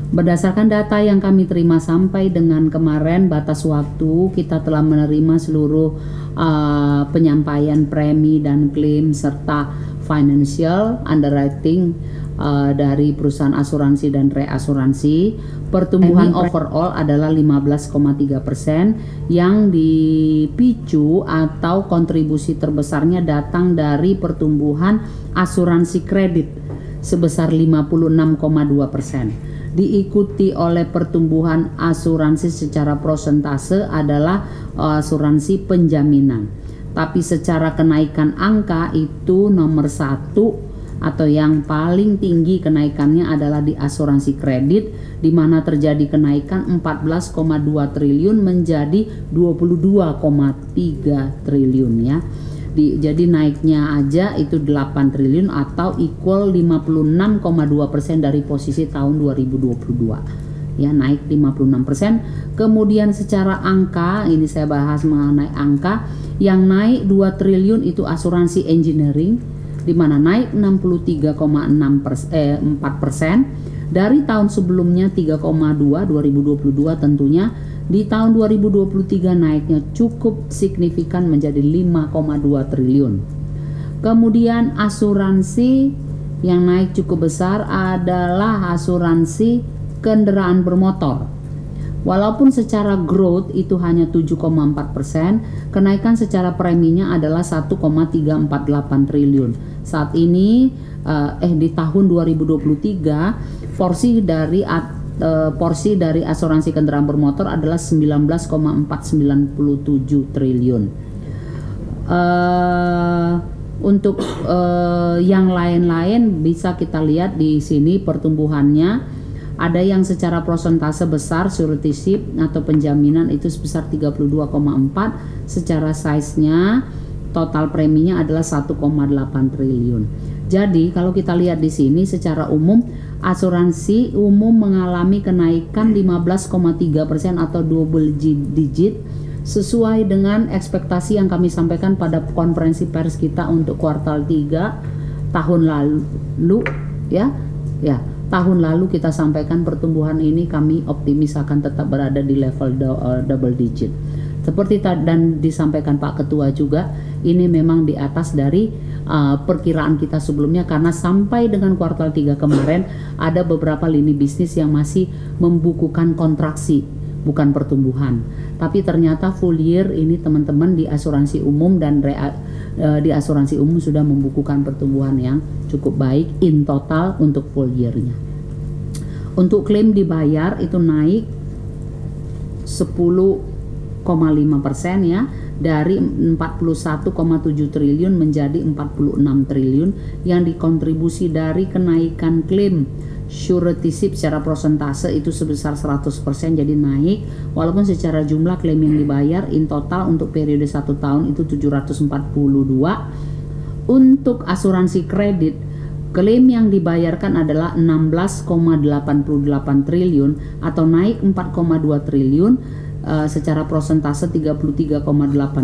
Berdasarkan data yang kami terima sampai dengan kemarin batas waktu, kita telah menerima seluruh penyampaian premi dan klaim serta financial underwriting dari perusahaan asuransi dan reasuransi. Pertumbuhan overall adalah 15,3% yang dipicu atau kontribusi terbesarnya datang dari pertumbuhan asuransi kredit sebesar 56,2%. Diikuti oleh pertumbuhan asuransi secara prosentase adalah asuransi penjaminan. Tapi secara kenaikan angka itu nomor satu atau yang paling tinggi kenaikannya adalah di asuransi kredit, di mana terjadi kenaikan 14,2 triliun menjadi 22,3 triliun ya. Jadi naiknya aja itu 8 triliun atau equal 56,2% dari posisi tahun 2022 ya, naik 56%. Kemudian secara angka, ini saya bahas mengenai angka yang naik 2 triliun itu asuransi engineering, di mana naik 63,4% dari tahun sebelumnya 3,2 2022 tentunya. Di tahun 2023 naiknya cukup signifikan menjadi 5,2 triliun. Kemudian asuransi yang naik cukup besar adalah asuransi kendaraan bermotor. Walaupun secara growth itu hanya 7,4%, kenaikan secara preminya adalah 1,348 triliun. Saat ini di tahun 2023 porsi dari asuransi kendaraan bermotor adalah 19,497 triliun. Untuk yang lain-lain bisa kita lihat di sini pertumbuhannya. Ada yang secara prosentase besar suretyship atau penjaminan itu sebesar 32,4, secara size-nya total preminya adalah 1,8 triliun. Jadi kalau kita lihat di sini secara umum asuransi umum mengalami kenaikan 15,3% atau double digit sesuai dengan ekspektasi yang kami sampaikan pada konferensi pers kita untuk kuartal 3 tahun lalu ya. Tahun lalu kita sampaikan pertumbuhan ini kami optimis akan tetap berada di level double digit. Seperti dan disampaikan Pak Ketua juga, ini memang di atas dari perkiraan kita sebelumnya, karena sampai dengan kuartal 3 kemarin ada beberapa lini bisnis yang masih membukukan kontraksi, bukan pertumbuhan. Tapi ternyata full year ini teman-teman di asuransi umum dan di asuransi umum sudah membukukan pertumbuhan yang cukup baik in total untuk full year-nya. Untuk klaim dibayar itu naik 10,5% ya, dari 41,7 triliun menjadi 46 triliun yang dikontribusi dari kenaikan klaim suretyship secara prosentase itu sebesar 100%, jadi naik, walaupun secara jumlah klaim yang dibayar in total untuk periode 1 tahun itu 742. Untuk asuransi kredit, klaim yang dibayarkan adalah 16,88 triliun atau naik 4,2 triliun, secara prosentase 33,8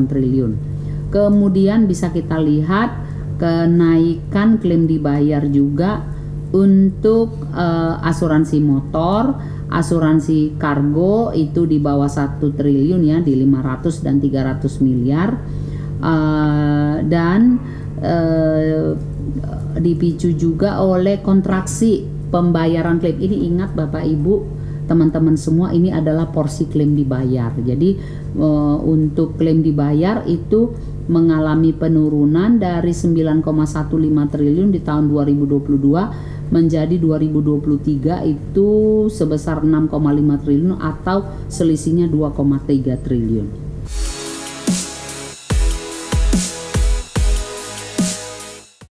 triliun. Kemudian bisa kita lihat kenaikan klaim dibayar juga untuk asuransi motor, asuransi kargo itu di bawah 1 triliun ya, di 500 dan 300 miliar, dan dipicu juga oleh kontraksi pembayaran klaim. Ini ingat Bapak Ibu, teman-teman semua, ini adalah porsi klaim dibayar. Jadi untuk klaim dibayar itu mengalami penurunan dari 9,15 triliun di tahun 2022 menjadi 2023 itu sebesar 6,5 triliun atau selisihnya 2,3 triliun.